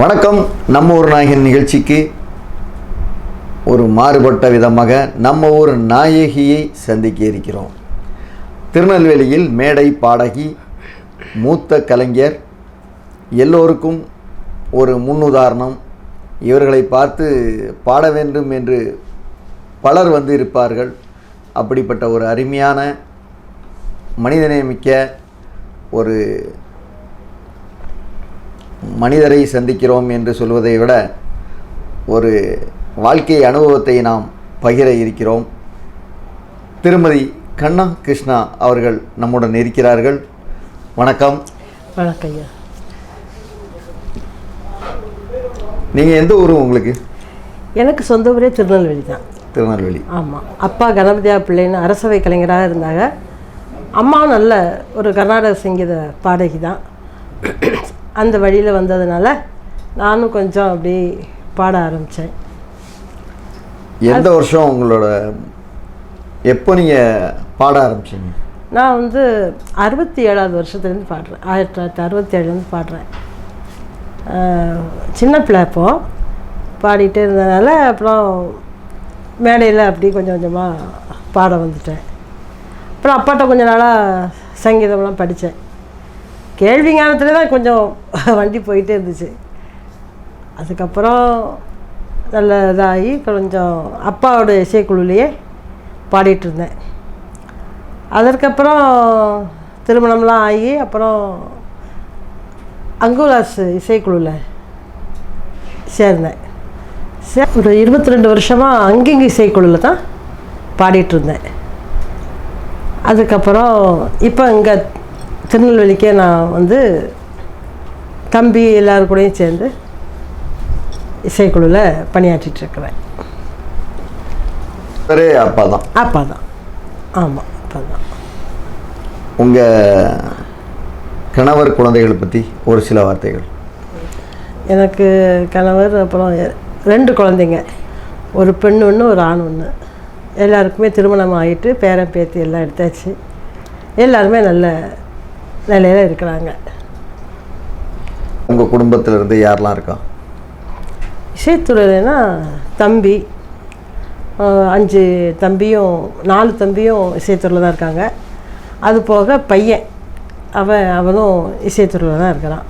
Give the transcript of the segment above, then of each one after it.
வணக்கம். நம்ம ஊர் நாயகன் நிகழ்ச்சிக்கு ஒரு மாறுபட்ட விதமாக நம்ம ஊர் நாயகியை சந்திக்க இருக்கிறோம். திருநெல்வேலியில் மேடை பாடகி, மூத்த கலைஞர், எல்லோருக்கும் ஒரு முன்னுதாரணம். இவர்களை பார்த்து பாட வேண்டும் என்று பலர் வந்து இருப்பார்கள். அப்படிப்பட்ட ஒரு அருமையான மனிதநேயமிக்க ஒரு மனிதரை சந்திக்கிறோம் என்று சொல்வதை விட ஒரு வாழ்க்கை அனுபவத்தை நாம் பகிர இருக்கிறோம். திருமதி கண்ணா கிருஷ்ணா அவர்கள் நம்முடன் இருக்கிறார்கள். வணக்கம். வணக்கம் ஐயா. நீங்கள் எந்த ஊர் உங்களுக்கு? எனக்கு சொந்த ஊரே திருநெல்வேலி தான். திருநெல்வேலி. ஆமாம். அப்பா கணபதியா பிள்ளைன்னு அரசவை கலைஞராக இருந்தாங்க. அம்மா நல்ல ஒரு கர்நாடக சங்கீத பாடகி தான். அந்த வழியில் வந்ததுனால நானும் கொஞ்சம் அப்படி பாட ஆரம்பித்தேன். எந்த வருஷம் உங்களோட எப்போ நீங்கள் பாட ஆரம்பிச்சிங்க? நான் வந்து 67வது வருஷத்துலேருந்து பாடுறேன். 1967 பாடுறேன். சின்ன பிள்ளை அப்போது பாடிட்டே இருந்ததுனால அப்புறம் மேடையில் அப்படி கொஞ்சம் கொஞ்சமாக பாட வந்துட்டேன். அப்புறம் அப்பாட்ட கொஞ்சம் நாளாக சங்கீதம்லாம் படித்தேன். கேள்வி ஞானத்தில் தான் கொஞ்சம் வண்டி போயிட்டே இருந்துச்சு. அதுக்கப்புறம் நல்ல இதாகி கொஞ்சம் அப்பாவோட இசைக்குழுலேயே பாடிட்டு இருந்தேன். அதற்கப்புறம் திருமணம்லாம் ஆகி அப்புறம் அங்குலாஸ் இசைக்குழுவில் சேர்ந்தேன். ஒரு 22 வருஷமாக அங்கிங்கு இசைக்குழுவில் தான் பாடிட்டு இருந்தேன். அதுக்கப்புறம் இப்போ இங்கே திருநெல்வேலிக்கே நான் வந்து தம்பி எல்லாரும் கூடயும் சேர்ந்து இசைக்குழுவில் பணியாற்றிட்டுருக்கிறேன். அப்பா தான்? அப்பா தான். ஆமாம், அப்பா தான். உங்கள் கணவர், குழந்தைகளை பற்றி ஒரு சில வார்த்தைகள். எனக்கு கணவர், அப்புறம் 2 குழந்தைங்க, ஒரு பெண் ஒன்று, ஒரு ஆண் ஒன்று. எல்லாருக்குமே திருமணம் ஆகிட்டு பேரன் பேத்தி எல்லாம் எடுத்தாச்சு. எல்லாருமே நல்ல நிலையில் இருக்கிறாங்க. உங்கள் குடும்பத்தில் இருந்து யாரெல்லாம் இருக்கா? இசைத்துறையிலனா தம்பி, 5 தம்பியும் 4 தம்பியும் இசைத்துறையில் தான் இருக்காங்க. அது போக பையன், அவனும் இசைத்துறையில் தான் இருக்கிறான்.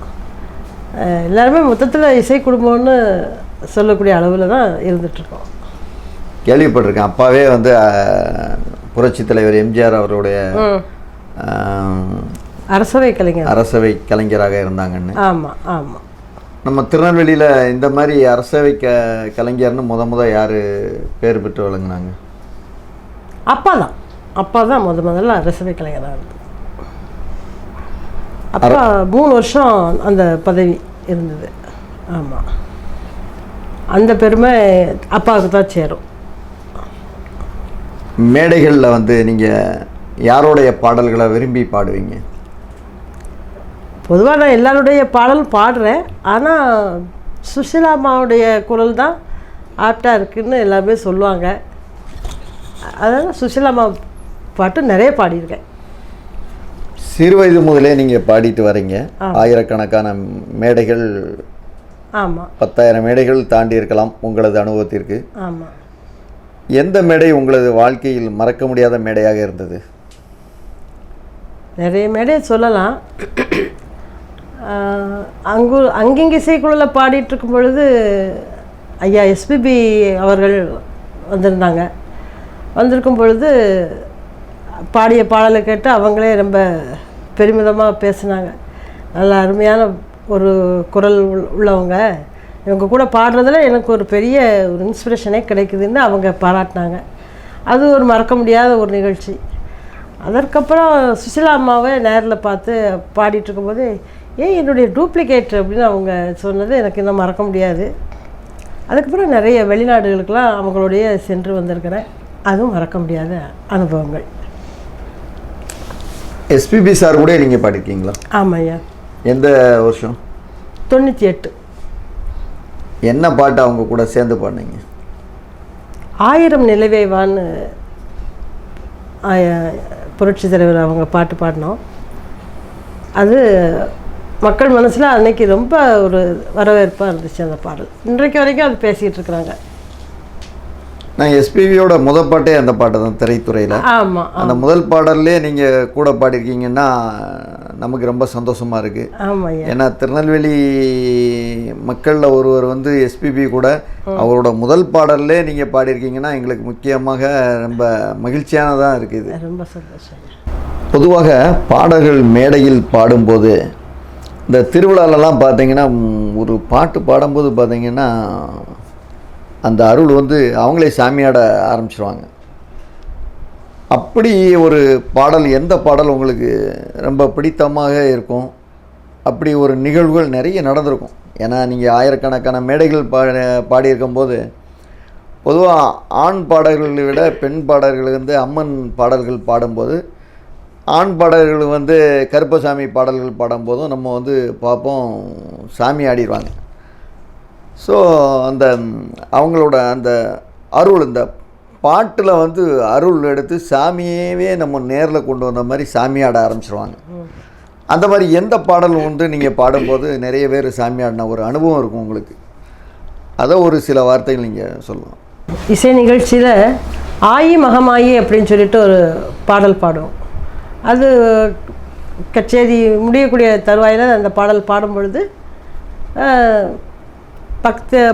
எல்லாருமே மொத்தத்தில் இசை குடும்பம்னு சொல்லக்கூடிய அளவில் தான் இருந்துகிட்ருக்கோம். கேள்விப்பட்டிருக்கேன். அப்பாவே வந்து புரட்சி தலைவர் எம்ஜிஆர் அவருடைய அரசவை கலைஞராக இருந்தாங்கன்னு. ஆமாம் ஆமாம். நம்ம திருநெல்வேலியில் இந்த மாதிரி அரசவை கலைஞர்னு முத யார் பேர் பெற்று வழங்கினாங்க? அப்பா தான் முதல்ல அரசவை கலைஞராக இருந்தது. அப்பா 3 வருஷம் அந்த பதவி இருந்தது. ஆமாம், அந்த பெருமை அப்பாவுக்கு தான் சேரும். மேடைகளில் வந்து நீங்கள் யாரோடைய பாடல்களை விரும்பி பாடுவீங்க? பொதுவாக நான் எல்லாருடைய பாடலும் பாடுறேன். ஆனால் சுஷீலா அம்மாவுடைய குரல் தான் ஆப்டாக இருக்குதுன்னு எல்லாருமே சொல்லுவாங்க. அதனால் சுஷீலா அம்மா பாட்டு நிறைய பாடியிருக்கேன். சிறு வயது முதலே நீங்கள் பாடிட்டு வரீங்க. ஆயிரக்கணக்கான மேடைகள், ஆமாம், 10,000 மேடைகள் தாண்டி இருக்கலாம் உங்களது அனுபவத்திற்கு. ஆமாம். எந்த மேடை உங்களது வாழ்க்கையில் மறக்க முடியாத மேடையாக இருந்தது? நிறைய மேடையை சொல்லலாம். அங்கிங்க இசைக்குழுவில் பாடிட்டுருக்கும் பொழுது ஐயா எஸ்பிபி அவர்கள் வந்திருந்தாங்க. வந்திருக்கும் பொழுது பாடிய பாடலை கேட்டு அவங்களே ரொம்ப பெருமிதமாக பேசினாங்க. நல்ல அருமையான ஒரு குரல் உள்ளவங்க, இவங்க கூட பாடுறதுல எனக்கு ஒரு பெரிய ஒரு இன்ஸ்பிரேஷனே கிடைக்குதுன்னு அவங்க பாராட்டினாங்க. அது ஒரு மறக்க முடியாத ஒரு நிகழ்ச்சி. அதற்கப்புறம் சுஷீலா அம்மாவை நேரில் பார்த்து பாடிட்டுருக்கும்போது என்னுடைய டூப்ளிகேட் அப்படின்னு அவங்க சொன்னது எனக்கு இன்னும் மறக்க முடியாது. அதுக்கப்புறம் நிறைய வெளிநாடுகளுக்கெல்லாம் அவங்களுடைய சென்று வந்திருக்கிறேன். அதுவும் மறக்க முடியாத அனுபவங்கள். எஸ்பிபி சார் கூட நீங்கள் பாடிருக்கீங்களா? ஆமாம் ஐயா. எந்த வருஷம்? 98. என்ன பாட்டு அவங்க கூட சேர்ந்து பாடினீங்க? 1000 நிலவேவான்னு புரட்சி தலைவர் அவங்க பாட்டு பாடினோம். அது மக்கள் மனசில் அன்னைக்கு ரொம்ப ஒரு வரவேற்பாக இருந்துச்சு அந்த பாடல். இன்றைக்கு வரைக்கும் அது பேசிகிட்டு இருக்கிறாங்க. நான் எஸ்பிபியோட முதல் பாட்டே அந்த பாட்டு தான், திரைத்துறையில். ஆமாம். அந்த முதல் பாடல்லே நீங்கள் கூட பாடிருக்கீங்கன்னா நமக்கு ரொம்ப சந்தோஷமாக இருக்குது. ஆமாம். ஏன்னா திருநெல்வேலி மக்களில் ஒருவர் வந்து எஸ்பிபி கூட அவரோட முதல் பாடல்லே நீங்கள் பாடியிருக்கீங்கன்னா எங்களுக்கு முக்கியமாக ரொம்ப மகிழ்ச்சியானதாக இருக்குது. ரொம்ப சந்தோஷம். பொதுவாக பாடல்கள் மேடையில் பாடும்போது இந்த திருவிழாலெல்லாம் பார்த்தீங்கன்னா ஒரு பாட்டு பாடும்போது பார்த்தீங்கன்னா அந்த அருள் வந்து அவங்களே சாமியாட ஆரம்பிச்சிருவாங்க. அப்படி ஒரு பாடல், எந்த பாடல் உங்களுக்கு ரொம்ப பிடித்தமாக இருக்கும்? அப்படி ஒரு நிகழ்வுகள் நிறைய நடந்திருக்கும். ஏன்னா நீங்கள் ஆயிரக்கணக்கான மேடைகள் பாடியிருக்கும்போது பொதுவாக ஆண் பாடல்களை விட பெண் பாடல்கள் வந்து அம்மன் பாடல்கள் பாடும்போது, ஆண் பாடல்கள் வந்து கருப்பசாமி பாடல்கள் பாடும்போதும் நம்ம வந்து பார்ப்போம் சாமி ஆடிடுவாங்க. ஸோ அந்த அவங்களோட அந்த அருள், இந்த பாட்டில் வந்து அருள் எடுத்து சாமியவே நம்ம நேரில் கொண்டு வந்த மாதிரி சாமி ஆட ஆரம்பிச்சிருவாங்க. அந்த மாதிரி எந்த பாடல் வந்து நீங்கள் பாடும்போது நிறைய பேர் சாமி ஆடின ஒரு அனுபவம் இருக்கும் உங்களுக்கு? அதை ஒரு சில வார்த்தைகள் நீங்கள் சொல்லலாம். இசை நிகழ்ச்சியில் ஆயி மகமாயி அப்படின்னு சொல்லிட்டு ஒரு பாடல் பாடுவோம். அது கச்சேரி முடியக்கூடிய தருவாயில் அந்த பாடல் பாடும் பொழுது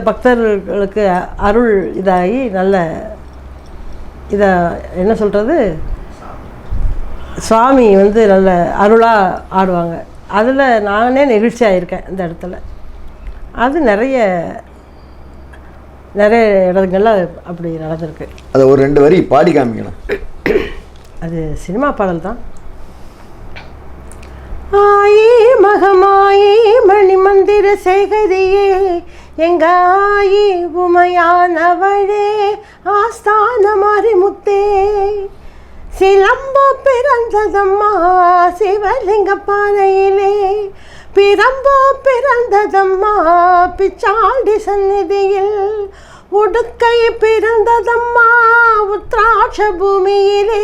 பக்தர்களுக்கு அருள் இதாகி நல்ல இதை என்ன சொல்கிறது, சுவாமி வந்து நல்ல அருளாக ஆடுவாங்க. அதில் நானே நெகிழ்ச்சியாக இருக்கேன் இந்த இடத்துல. அது நிறைய இடங்கள்ல அப்படி நடந்திருக்கு. அதை ஒரு 2 வரி பாடி காமிக்கலாம். அது சினிமா பாடல் தான். ஆயே மகமாயே மணிமந்திர சேகரியே எங்காயி உமையானவளே ஆஸ்தான மாரிமுத்தே சிலம்பு பிறந்ததம்மா சிவலிங்க பாறையிலே பிரம்பு பிறந்ததம்மா பிச்சாண்டி சந்நிதியில் உடுக்கை பிறந்ததம்மா உத்ராட்ச பூமியிலே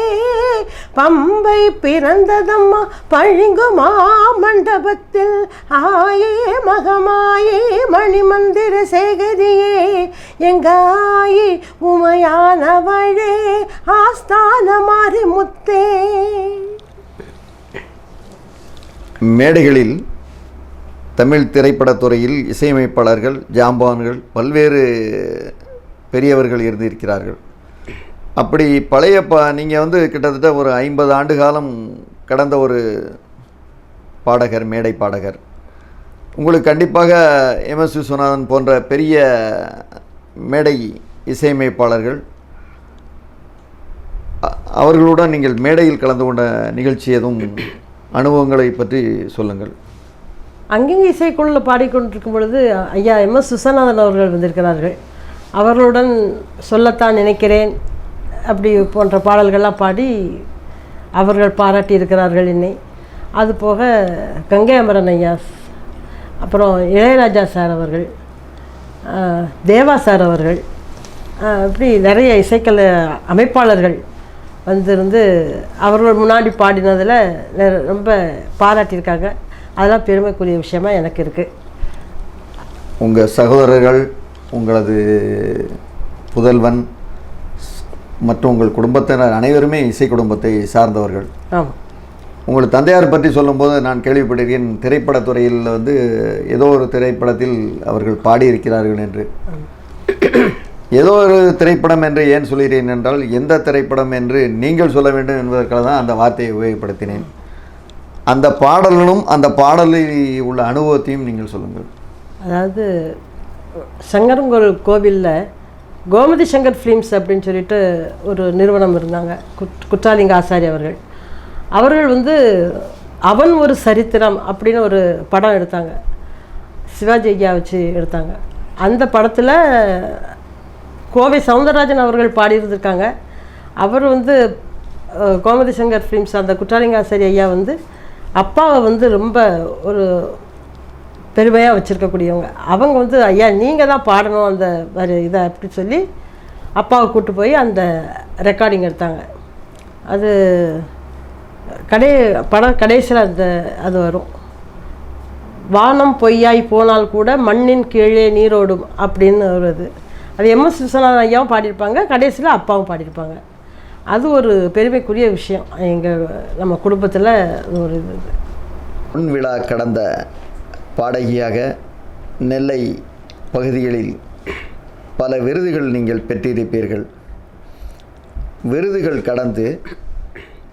பம்பை பிறந்ததம்மா பழிங்குமா மண்டபத்தில் ஆயே மகமாயே மணிமந்திர சேகரியே எங்காயி உமையானவளே ஆஸ்தான மாரிமுத்தே. மேடைகளில் தமிழ் திரைப்படத்துறையில் இசையமைப்பாளர்கள், ஜாம்பான்கள், பல்வேறு பெரியவர்கள் இருந்திருக்கிறார்கள். அப்படி பழைய நீங்கள் வந்து கிட்டத்தட்ட ஒரு 50 ஆண்டு காலம் கடந்த ஒரு பாடகர், மேடை பாடகர். உங்களுக்கு கண்டிப்பாக எம்எஸ் விஸ்வநாதன் போன்ற பெரிய மேடை இசையமைப்பாளர்கள் அவர்களுடன் நீங்கள் மேடையில் கலந்து கொண்ட நிகழ்ச்சி எதுவும் அனுபவங்களை பற்றி சொல்லுங்கள். அங்கங்க இசைக்குழுவில் பாடிக்கொண்டிருக்கும் பொழுது ஐயா எம்எஸ் விஸ்வநாதன் அவர்கள் வந்திருக்கிறார்கள். அவர்களுடன் சொல்லத்தான் நினைக்கிறேன் அப்படி போன்ற பாடல்கள்லாம் பாடி அவர்கள் பாராட்டி இருக்கிறார்கள் என்னை. அதுபோக கங்கை அமரன் ஐயா, அப்புறம் இளையராஜா சார் அவர்கள், தேவா சார் அவர்கள், இப்படி நிறைய இசைக்கலை அமைப்பாளர்கள் வந்திருந்து அவர்கள் முன்னாடி பாடினதில் ரொம்ப பாராட்டியிருக்காங்க. அதெல்லாம் பெருமைக்குரிய விஷயமா எனக்கு இருக்குது. உங்கள் சகோதரர்கள், உங்களது புதல்வன் மற்றும் உங்கள் குடும்பத்தினர் அனைவருமே இசை குடும்பத்தை சார்ந்தவர்கள். ஆமாம். உங்கள் தந்தையார் பற்றி சொல்லும்போது நான் கேள்விப்பட்டிருக்கேன், திரைப்படத்துறையில் வந்து ஏதோ ஒரு திரைப்படத்தில் அவர்கள் பாடியிருக்கிறார்கள் என்று. ஏதோ ஒரு திரைப்படம் என்று ஏன் சொல்கிறேன் என்றால், எந்த திரைப்படம் என்று நீங்கள் சொல்ல வேண்டும் என்பதற்காக தான் அந்த வார்த்தையை உபயோகப்படுத்தினேன். அந்த பாடலும் அந்த பாடலில் உள்ள அனுபவத்தையும் நீங்கள் சொல்லுங்கள். அதாவது சங்கரங்கோல் கோவிலில் கோமதி சங்கர் ஃபிலிம்ஸ் அப்படின்னு சொல்லிட்டு ஒரு நிறுவனம் இருந்தாங்க. குற்றாலிங்க ஆசாரி அவர்கள் வந்து அவன் ஒரு சரித்திரம் அப்படின்னு ஒரு படம் எடுத்தாங்க. சிவாஜி ஐயா வச்சு எடுத்தாங்க. அந்த படத்தில் கோவை சவுந்தரராஜன் அவர்கள் பாடியிருந்திருக்காங்க. அவர் வந்து கோமதி சங்கர் ஃபிலிம்ஸ் அந்த குற்றாலிங்க ஆசாரி ஐயா வந்து அப்பாவை வந்து ரொம்ப ஒரு பெருமையாக வச்சுருக்கக்கூடியவங்க. அவங்க வந்து ஐயா நீங்கள் தான் பாடணும் அந்த மாதிரி இதை அப்படி சொல்லி அப்பாவை கூப்பிட்டு போய் அந்த ரெக்கார்டிங் எடுத்தாங்க. அது படம் கடைசியில் அது வரும். வானம் பொய்யாய் போனால் கூட மண்ணின் கீழே நீரோடும் அப்படின்னு வருது. அது எம்எஸ் விஸ்வநாதன் ஐயாவும் பாடியிருப்பாங்க, கடைசியில் அப்பாவும் பாடியிருப்பாங்க. அது ஒரு பெருமைக்குரிய விஷயம் நம்ம குடும்பத்தில் ஒரு இது. பொன் விழா கடந்த பாடகியாக நெல்லை பகுதிகளில் பல விருதுகள் நீங்கள் பெற்றிருப்பீர்கள். விருதுகள் கடந்து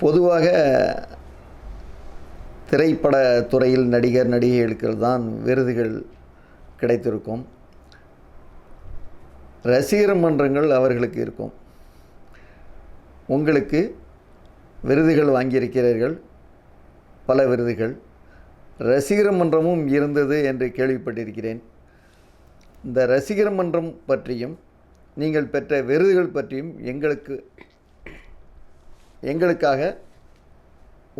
பொதுவாக திரைப்பட துறையில் நடிகர் நடிகைகளுக்கு தான் விருதுகள் கிடைத்திருக்கும். ரசிகர் மன்றங்கள் அவர்களுக்கு இருக்கும். உங்களுக்கு விருதுகள் வாங்கியிருக்கிறீர்கள், பல விருதுகள். ரசிகர் மன்றமும் இருந்தது என்று கேள்விப்பட்டிருக்கிறேன். இந்த ரசிகர் மன்றம் பற்றியும் நீங்கள் பெற்ற விருதுகள் பற்றியும் எங்களுக்காக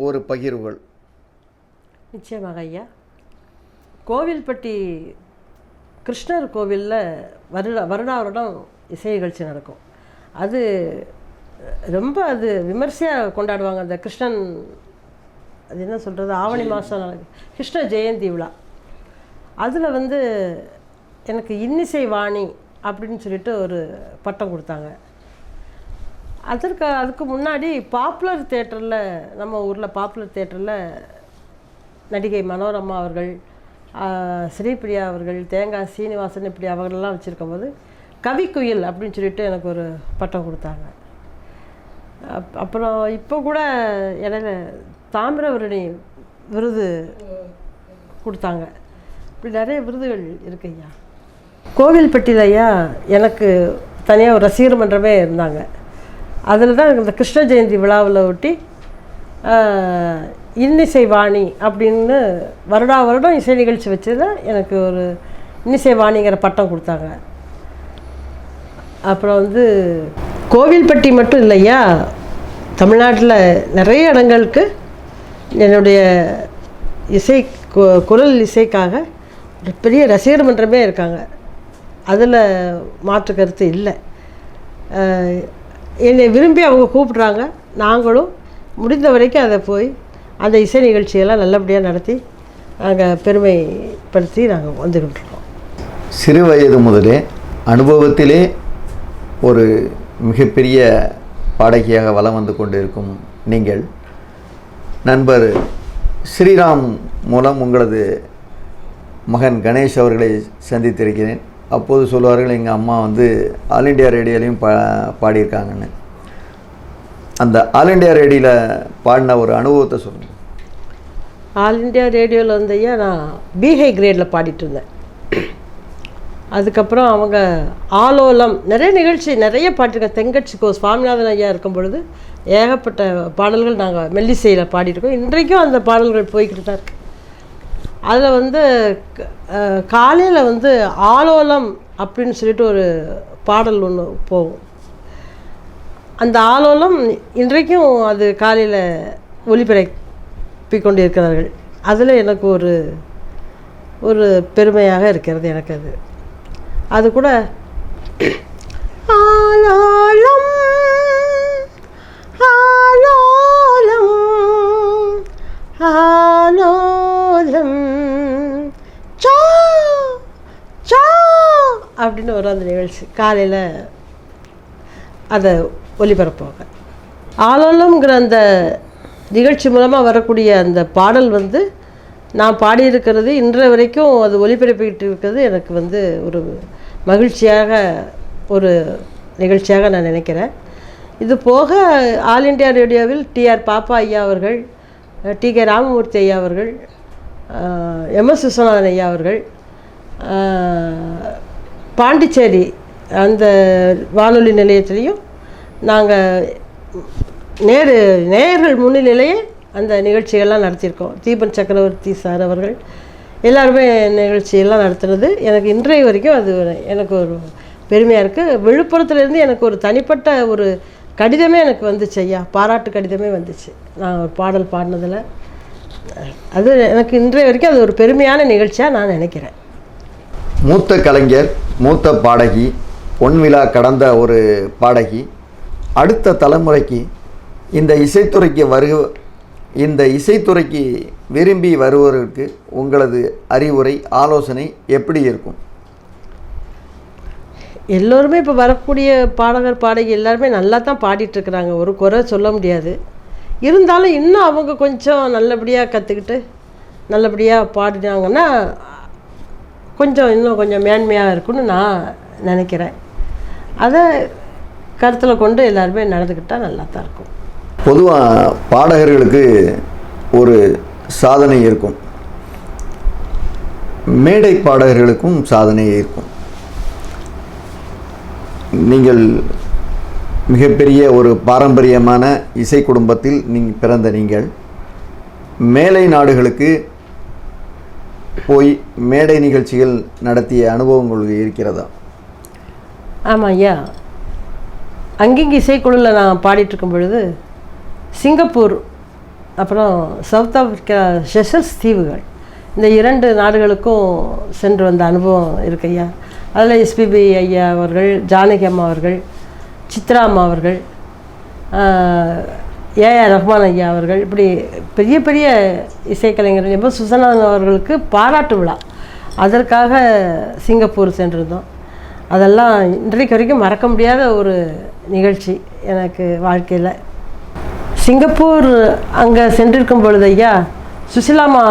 ஒரு பகிர்வுகள். நிச்சயமாக ஐயா. கோவில்பட்டி கிருஷ்ணர் கோவிலில் வருடம் இசை நிகழ்ச்சி நடக்கும். அது ரொம்ப விமர்சையாக கொண்டாடுவாங்க. அந்த கிருஷ்ணன், அது என்ன சொல்கிறது, ஆவணி மாதம் கிருஷ்ண ஜெயந்தி விழா. அதில் எனக்கு இன்னிசை வாணி அப்படின்னு சொல்லிட்டு ஒரு பட்டம் கொடுத்தாங்க. அதுக்கு முன்னாடி பாப்புலர் தேட்டரில், நம்ம ஊரில் பாப்புலர் தேட்டரில் நடிகை மனோரமா அவர்கள், ஸ்ரீபிரியா அவர்கள், தேங்காய் சீனிவாசன் இப்படி அவர்களெல்லாம் வச்சுருக்கும்போது கவிக்குயில் அப்படின்னு சொல்லிட்டு எனக்கு ஒரு பட்டம் கொடுத்தாங்க. அப்புறம் இப்போ கூட இடையில தாமிரபரணி விருது கொடுத்தாங்க. இப்படி நிறைய விருதுகள் இருக்கு ஐயா. கோவில்பட்டியில் ஐயா எனக்கு தனியாக ஒரு ரசிகர் மன்றமே இருந்தாங்க. அதில் தான் இந்த கிருஷ்ண ஜெயந்தி விழாவில் ஒட்டி இன்னிசை வாணி அப்படின்னு வருடம் இசை நிகழ்ச்சி வச்சதில் எனக்கு ஒரு இன்னிசை வாணிங்கிற பட்டம் கொடுத்தாங்க. அப்புறம் கோவில்பட்டி மட்டும் இல்லையா, தமிழ்நாட்டில் நிறைய இடங்களுக்கு என்னுடைய குரல் இசைக்காக ஒரு பெரிய ரசிகர் மன்றமே இருக்காங்க. அதில் மாற்று கருத்து இல்லை. என்னை விரும்பி அவங்க கூப்பிட்றாங்க. நாங்களும் முடிந்த வரைக்கும் அதை போய் அந்த இசை நிகழ்ச்சியெல்லாம் நல்லபடியாக நடத்தி நாங்கள் பெருமைப்படுத்தி நாங்கள் வந்துக்கிட்டுருக்கோம். சிறு வயது முதலே அனுபவத்திலே ஒரு மிகப்பெரிய பாடகியாக வலம் வந்து கொண்டிருக்கும் நீங்கள், நண்பர் ஸ்ரீராம் மூலம் உங்களது மகன் கணேஷ் அவர்களை சந்தித்திருக்கிறேன். அப்போது சொல்வார்கள், எங்கள் அம்மா ஆல் இண்டியா ரேடியோலையும் பாடியிருக்காங்கன்னு. அந்த ஆல் இண்டியா ரேடியோவில் பாடின ஒரு அனுபவத்தை சொல்லுங்கள். ஆல் இண்டியா ரேடியோவில் ஐயா நான் பிஹை கிரேடில் பாடிட்டு இருந்தேன். அதுக்கப்புறம் அவங்க ஆலோலம் நிறைய நிகழ்ச்சி நிறைய பாட்டிருக்கேன். தெங்கட்சி சுவாமிநாதன் ஐயா இருக்கும் பொழுது ஏகப்பட்ட பாடல்கள் நாங்கள் மெல்லிசையில் பாடியிருக்கோம். இன்றைக்கும் அந்த பாடல்கள் போய்கிட்டு தான் இருக்கு. அதில் காலையில் ஆலோலம் அப்படின்னு சொல்லிட்டு ஒரு பாடல் ஒன்று போகும். அந்த ஆலோலம் இன்றைக்கும் அது காலையில் ஒளிபரப்பி கொண்டு இருக்கிறார்கள். அதில் எனக்கு ஒரு பெருமையாக இருக்கிறது. எனக்கு அது கூட ஆலோலம் ஆலோலம் ஆலோலம் சா சா அப்படின்னு வரும் அந்த நிகழ்ச்சி. காலையில் அதை ஒளிபரப்புவாங்க. ஆலோலம்ங்கிற அந்த நிகழ்ச்சி மூலமாக வரக்கூடிய அந்த பாடல் நான் பாடியிருக்கிறது இன்றைய வரைக்கும் அது ஒளிபரப்பிக்கிட்டு இருக்கிறது எனக்கு ஒரு மகிழ்ச்சியாக ஒரு நிகழ்ச்சியாக நான் நினைக்கிறேன். இது போக ஆல் இண்டியா ரேடியோவில் டிஆர் பாப்பா ஐயா அவர்கள், டிகே ராமமூர்த்தி ஐயா அவர்கள், எம்எஸ் விஸ்வநாதன் ஐயா அவர்கள், பாண்டிச்சேரி அந்த வானொலி நிலையத்திலையும் நாங்கள் நேயர்கள் முன்னிலையே அந்த நிகழ்ச்சிகள்லாம் நடத்தியிருக்கோம். தீபன் சக்கரவர்த்தி சார் அவர்கள் எல்லாருமே நிகழ்ச்சியெல்லாம் நடத்துனது எனக்கு இன்றைய வரைக்கும் அது எனக்கு ஒரு பெருமையாக இருக்குது. விழுப்புரத்துலேருந்து எனக்கு ஒரு தனிப்பட்ட ஒரு கடிதமே எனக்கு வந்துச்சு ஐயா, பாராட்டு கடிதமே வந்துச்சு நான் ஒரு பாடல் பாடினதில். அது எனக்கு இன்றைய வரைக்கும் அது ஒரு பெருமையான நிகழ்ச்சியாக நான் நினைக்கிறேன். மூத்த கலைஞர், மூத்த பாடகி, பொன் விழா கடந்த ஒரு பாடகி, அடுத்த தலைமுறைக்கு இந்த இசைத்துறைக்கு விரும்பி வருவதற்கு உங்களது அறிவுரை ஆலோசனை எப்படி இருக்கும்? எல்லோருமே இப்போ வரக்கூடிய பாடகர் பாடகி எல்லாருமே நல்லா தான் பாடிட்டுருக்குறாங்க, ஒரு குறை சொல்ல முடியாது. இருந்தாலும் இன்னும் அவங்க கொஞ்சம் நல்லபடியாக கற்றுக்கிட்டு நல்லபடியாக பாடினாங்கன்னா இன்னும் கொஞ்சம் மேன்மையாக இருக்குன்னு நான் நினைக்கிறேன். அதை கருத்தில் கொண்டு எல்லாருமே நடந்துக்கிட்டால் நல்லா தான் இருக்கும். பொதுவாக பாடகர்களுக்கு ஒரு சாதனை இருக்கும், மேடை பாடகர்களுக்கும் சாதனை இருக்கும். நீங்கள் மிகப்பெரிய ஒரு பாரம்பரியமான இசை குடும்பத்தில் பிறந்த நீங்கள் மேலை நாடுகளுக்கு போய் மேடை நிகழ்ச்சிகள் நடத்திய அனுபவம் உங்களுக்கு இருக்கிறதா? ஆமாம் ஐயா, அங்கிங்க இசைக்குழுவில் நான் பாடிட்டுருக்கும் பொழுது சிங்கப்பூர் அப்புறம் சவுத் ஆப்பிரிக்கா செஷல்ஸ் தீவுகள் இந்த 2 நாடுகளுக்கும் சென்று வந்த அனுபவம் இருக்கு ஐயா. அதில் எஸ்பிபி ஐயா அவர்கள், ஜானகி அம்மா அவர்கள், சித்ரா அம்மா அவர்கள், ஏஆர் ரஹ்மான் ஐயா அவர்கள், இப்படி பெரிய பெரிய இசைக்கலைஞர்கள் எம் சுசனாதன் அவர்களுக்கு பாராட்டு விழா, அதற்காக சிங்கப்பூர் சென்றிருந்தோம். அதெல்லாம் இன்றைக்கு வரைக்கும் மறக்க முடியாத ஒரு நிகழ்ச்சி எனக்கு வாழ்க்கையில். சிங்கப்பூர் அங்கே சென்றிருக்கும் பொழுது ஐயா சுசிலாமா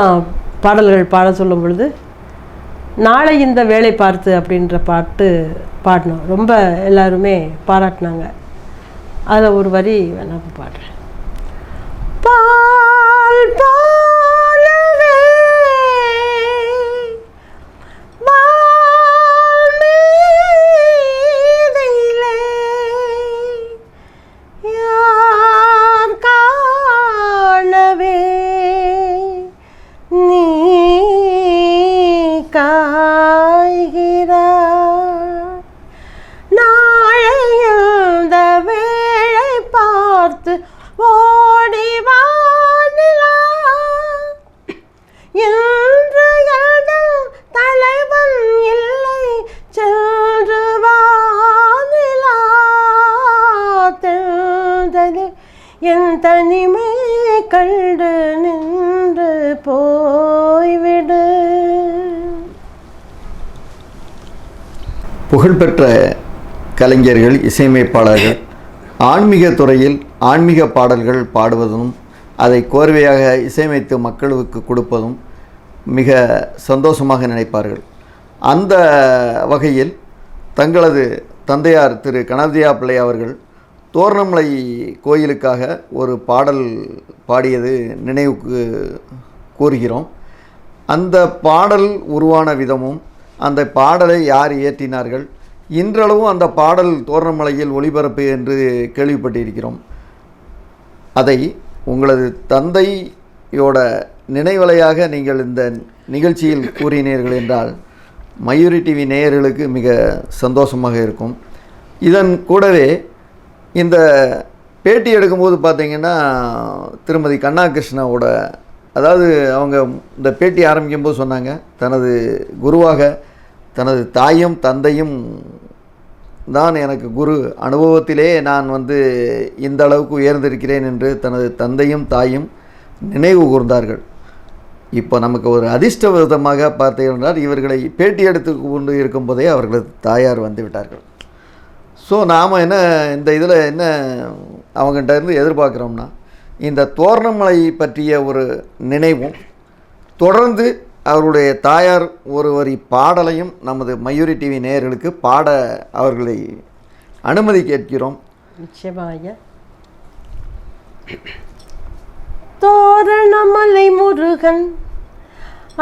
பாடல்கள் பாட சொல்லும் பொழுது நாளை இந்த வேலை பார்த்து அப்படின்ற பாட்டு பாடினோம். ரொம்ப எல்லாருமே பாராட்டினாங்க. அதில் ஒரு வரி வேணா பாடுறேன். பால் போலவே வான்மீதிலே யார் காணவே நீ காய்கிறாய், நாளை இந்த வேளை பார்த்து ஓடி வானிலா, என்று எழுதல் தலைவன் இல்லை சென்று வானிலா, தென்றலில் என் தனிமை கண்டு நின்று போய்விடு. புகழ்பெற்ற கலைஞர்கள், இசையமைப்பாளர்கள் ஆன்மீக துறையில் ஆன்மீக பாடல்கள் பாடுவதும் அதை கோர்வையாக இசையமைத்து மக்களுக்கு கொடுப்பதும் மிக சந்தோஷமாக நினைப்பார்கள். அந்த வகையில் தங்களது தந்தையார் திரு கணபதியா பிள்ளை அவர்கள் தோரணமலை கோயிலுக்காக ஒரு பாடல் பாடியது நினைவுக்கு கூறுகிறோம். அந்த பாடல் உருவான விதமும் அந்த பாடலை யார் இயற்றினார்கள், இன்றளவும் அந்த பாடல் தோரணமலையில் ஒளிபரப்பு என்று கேள்விப்பட்டிருக்கிறோம். அதை உங்களது தந்தையோட நினைவலையாக நீங்கள் இந்த நிகழ்ச்சியில் கூறினீர்கள் என்றால் மயூரி டிவி நேயர்களுக்கு மிக சந்தோஷமாக இருக்கும். இதன் கூடவே இந்த பேட்டி எடுக்கும்போது பார்த்திங்கன்னா திருமதி கண்ணா கிருஷ்ணாவோட, அதாவது அவங்க இந்த பேட்டி ஆரம்பிக்கும்போது சொன்னாங்க, தனது குருவாக தனது தாயும் தந்தையும் தான் எனக்கு குரு, அனுபவத்திலே நான் இந்த அளவுக்கு உயர்ந்திருக்கிறேன் என்று தனது தந்தையும் தாயும் நினைவு கூர்ந்தார்கள். இப்போ நமக்கு ஒரு அதிர்ஷ்டவிதமாக பார்த்தீர்கள், இவர்களை பேட்டி எடுத்து கொண்டு இருக்கும்போதே அவர்களது தாயார் வந்து விட்டார்கள். ஸோ நாம் என்ன இந்த இதில் என்ன அவங்ககிட்ட இருந்து எதிர்பார்க்குறோம்னா, இந்த தோரணமலை பற்றிய ஒரு நினைவும் தொடர்ந்து அவருடைய தாயார் ஒரு வரி பாடலையும் நமது மயூரி டிவி நேயர்களுக்கு பாட அவர்களை அனுமதி கேட்கிறோம். நிச்சயமாக ஐயா. தோரணமலை முருகன்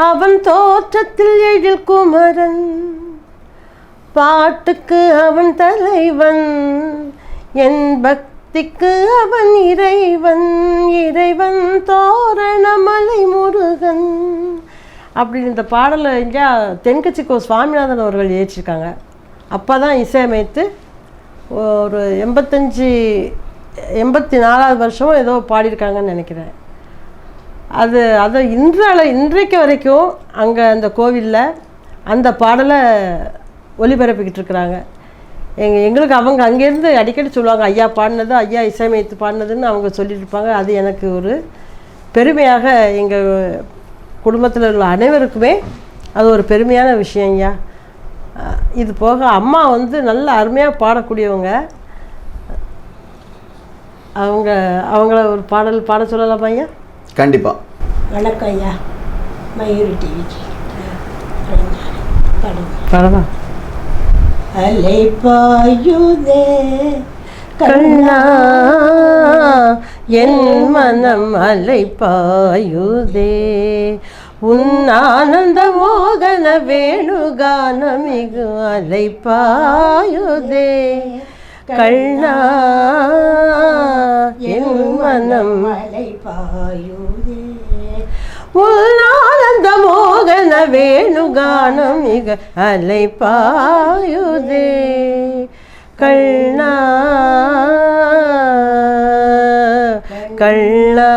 அவன் தோற்றத்தில் எழில் குமரன், பாட்டுக்கு அவன் தலைவன், என் பக்திக்கு அவன் இறைவன், இறைவன் தோரணமலை முருகன் அப்படின்னு இந்த பாடலை இங்கே தென்கட்சி கோ சுவாமிநாதன் அவர்கள் ஏற்றிருக்காங்க. அப்போ தான் இசையமைத்து ஒரு 84வது வருஷமோ ஏதோ பாடியிருக்காங்கன்னு நினைக்கிறேன். அதை இன்றைக்கு வரைக்கும் அங்கே அந்த கோவிலில் அந்த பாடலை ஒளிபரப்பிக்கிட்டு இருக்கிறாங்க. எங்களுக்கு அவங்க அங்கேருந்து அடிக்கடி சொல்லுவாங்க, ஐயா பாடினது, ஐயா இசையமைத்து பாடினதுன்னு அவங்க சொல்லியிருப்பாங்க. அது எனக்கு ஒரு பெருமையாக எங்கள் குடும்பத்தில் உள்ள அனைவருக்குமே அது ஒரு பெருமையான விஷயங்கய்யா. இது போக அம்மா வந்து நல்ல அருமையாக பாடக்கூடியவங்க. அவங்கள ஒரு பாடல் பாட சொல்லலாமா ஐயா? கண்டிப்பாக. வணக்கம் ஐயா. மயூரி டிவிக்கு பாடலாம். அலைப்பாயுதே கண்ணா என் மனம் அலைப்பாயுதே, உன் ஆனந்த மோகன வேணுகானமிகு அலைப்பாயுதே. கண்ணா என் மனம் அலைப்பாயுதே, உன் ஆனந்த மோகன வேணுகானமிக அலைப்பாயுதே. கண்ணா கண்ணா.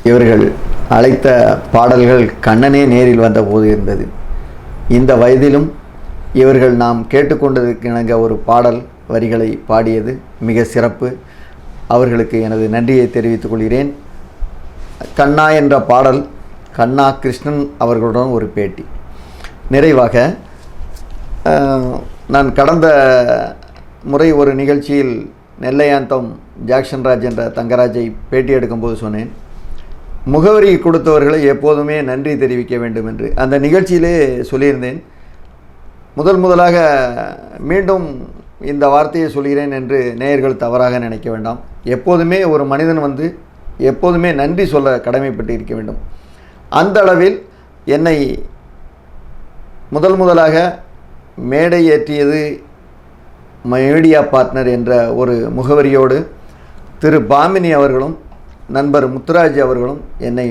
இவர்கள் அழைத்த பாடல்கள் கண்ணனே நேரில் வந்த போது இருந்தது. இந்த வயதிலும் இவர்கள் நாம் கேட்டுக்கொண்டதுக்கு இணங்க ஒரு பாடல் வரிகளை பாடியது மிக சிறப்பு. அவர்களுக்கு எனது நன்றியை தெரிவித்துக் கொள்கிறேன். கண்ணா என்ற பாடல் கண்ணா கிருஷ்ணன் அவர்களுடன் ஒரு பேட்டி. நிறைவாக நான் கடந்த முறை ஒரு நிகழ்ச்சியில் நெல்லையாந்தம் ஜாக்சன் ராஜ் என்ற தங்கராஜை பேட்டி எடுக்கும்போது சொன்னேன், முகவரி கொடுத்தவர்களை எப்போதுமே நன்றி தெரிவிக்க வேண்டும் என்று. அந்த நிகழ்ச்சியிலே சொல்லியிருந்தேன். முதலாக மீண்டும் இந்த வார்த்தையை சொல்கிறேன் என்று நேயர்கள் தவறாக நினைக்க வேண்டாம். எப்போதுமே ஒரு மனிதன் வந்து எப்போதுமே நன்றி சொல்ல கடமைப்பட்டு இருக்க வேண்டும். அந்த அளவில் என்னை முதலாக மேடை ஏற்றியது மீடியா பார்ட்னர் என்ற ஒரு முகவரியோடு திரு பாமினி அவர்களும் நண்பர் முத்துராஜ் அவர்களும் என்னை,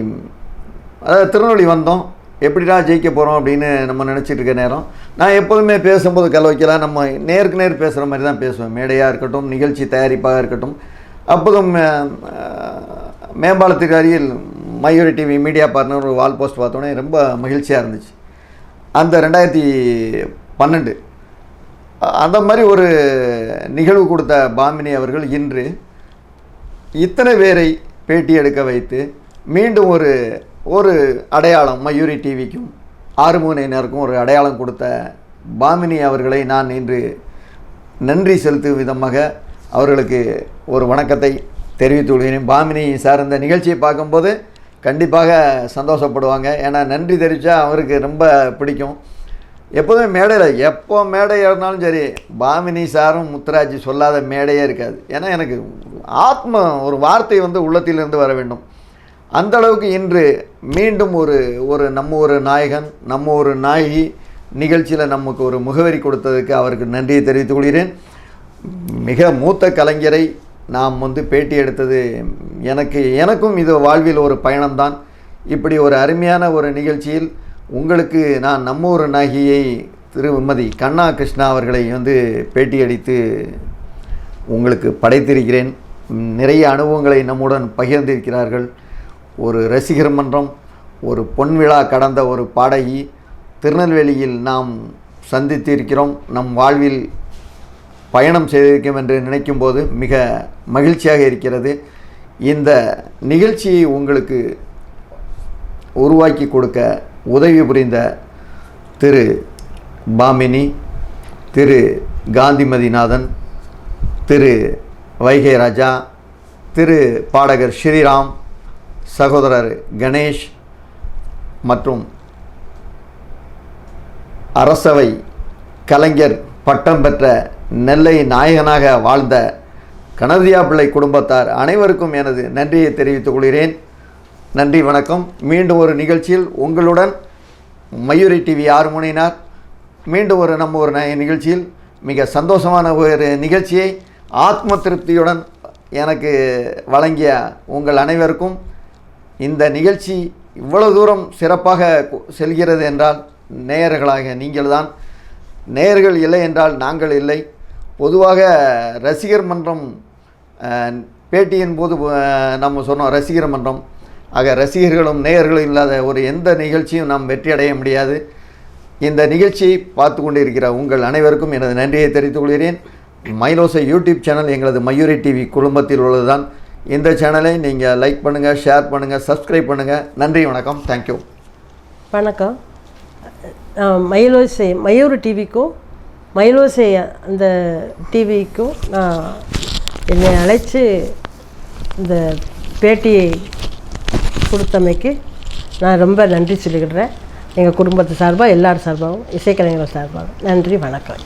அதாவது திருநெல்வேலி வந்தோம், எப்படிடா ஜெயிக்க போகிறோம் அப்படின்னு நம்ம நினச்சிட்டு இருக்க நேரம், நான் எப்போதுமே பேசும்போது கலவைக்கலாம், நம்ம நேருக்கு நேர் பேசுகிற மாதிரி தான் பேசுவேன். மேடையாக இருக்கட்டும், நிகழ்ச்சி தயாரிப்பாக இருக்கட்டும். அப்போதும் மேம்பாலத்துக்கு அருகில் மயூரி டிவி மீடியா பார்ட்னர் ஒரு வால் போஸ்ட் பார்த்தோன்னே ரொம்ப மகிழ்ச்சியாக இருந்துச்சு. அந்த 2012 அந்த மாதிரி ஒரு நிகழ்வு கொடுத்த பாமினி அவர்கள் இன்று இத்தனை பேரை பேட்டி எடுக்க வைத்து மீண்டும் ஒரு அடையாளம் மயூரி டிவிக்கும் ஆறுமுகனையினருக்கும் ஒரு அடையாளம் கொடுத்த பாமினி அவர்களை நான் இன்று நன்றி செலுத்தும் விதமாக அவர்களுக்கு ஒரு வணக்கத்தை தெரிவித்து கொள்கிறேன். பாமினி சார் இந்த நிகழ்ச்சியை பார்க்கும்போது கண்டிப்பாக சந்தோஷப்படுவாங்க. ஏன்னா நன்றி தெரிவித்தா அவருக்கு ரொம்ப பிடிக்கும். எப்போதுமே மேடையில் எப்போ மேடை ஏறினாலும் சரி, பாமினி சாரும் முத்துராஜ் சொல்லாத மேடையே இருக்காது. ஏன்னா எனக்கு ஒரு வார்த்தை வந்து உள்ளத்திலிருந்து வர வேண்டும். அந்த அளவுக்கு இன்று மீண்டும் நம்ம ஒரு நாயகன், நம்ம ஒரு நாயகி நிகழ்ச்சியில் நமக்கு ஒரு முகவரி கொடுத்ததுக்கு அவருக்கு நன்றியை தெரிவித்துக் கொள்கிறேன். மிக மூத்த கலைஞரை நாம் வந்து பேட்டி எடுத்தது எனக்கும் இது வாழ்வில் ஒரு பயணம்தான். இப்படி ஒரு அருமையான ஒரு நிகழ்ச்சியில் உங்களுக்கு நான் நம்ம ஒரு நாயகியை திருமதி கண்ணா கிருஷ்ணா அவர்களை வந்து பேட்டி அடித்து உங்களுக்கு படைத்திருக்கிறேன். நிறைய அனுபவங்களை நம்முடன் பகிர்ந்திருக்கிறார்கள். ஒரு ரசிகர் மன்றம், ஒரு பொன்விழா கடந்த ஒரு பாடகி திருநெல்வேலியில் நாம் சந்தித்திருக்கிறோம். நம் வாழ்வில் பயணம் செய்திருக்கோம் என்று நினைக்கும் போது மிக மகிழ்ச்சியாக இருக்கிறது. இந்த நிகழ்ச்சியை உங்களுக்கு உருவாக்கி கொடுக்க உதவி புரிந்த திரு பாமினி, திரு காந்திமதிநாதன், திரு வைகை ராஜா, திரு பாடகர் ஸ்ரீராம், சகோதரர் கணேஷ் மற்றும் அரசவை கலைஞர் பட்டம் பெற்ற நெல்லை நாயகனாக வாழ்ந்த கணதியா பிள்ளை குடும்பத்தார் அனைவருக்கும் எனது நன்றியை தெரிவித்துக் கொள்கிறேன். நன்றி, வணக்கம். மீண்டும் ஒரு நிகழ்ச்சியில் உங்களுடன் மயூரி டிவி ஆறுமுனையினார் மீண்டும் நம்ம ஒரு நிகழ்ச்சியில் மிக சந்தோஷமான ஒரு நிகழ்ச்சியை ஆத்ம திருப்தியுடன் எனக்கு வழங்கிய உங்கள் அனைவருக்கும், இந்த நிகழ்ச்சி இவ்வளவு தூரம் சிறப்பாக செல்கிறது என்றால் நேயர்களாக நீங்கள்தான். நேயர்கள் இல்லை என்றால் நாங்கள் இல்லை. பொதுவாக ரசிகர் மன்றம் பேட்டியின் போது நம்ம சொன்னோம் ரசிகர் மன்றம். ஆக ரசிகர்களும் நேயர்களும் இல்லாத ஒரு எந்த நிகழ்ச்சியும் நாம் வெற்றி அடைய முடியாது. இந்த நிகழ்ச்சியை பார்த்து கொண்டிருக்கிற உங்கள் அனைவருக்கும் எனது நன்றியை தெரிவித்துக் கொள்கிறேன். மயிலோசை யூடியூப் சேனல் எங்களது மயூரி டிவி குடும்பத்தில் உள்ளதுதான். இந்த சேனலை நீங்கள் லைக் பண்ணுங்கள், ஷேர் பண்ணுங்கள், சப்ஸ்கிரைப் பண்ணுங்கள். நன்றி, வணக்கம், தேங்க்யூ. வணக்கம். மயிலோசை மயூரி டிவிக்கும் மயிலோசை அந்த டிவிக்கும் நான் என்னை அழைச்சி இந்த பேட்டியை கொடுத்தமைக்கு நான் ரொம்ப நன்றி சொல்லிக்கிடுறேன். எங்கள் குடும்பத்து சார்பாக, எல்லார் சார்பாகவும், இசைக்கலைஞர்கள் சார்பாகவும் நன்றி, வணக்கம்.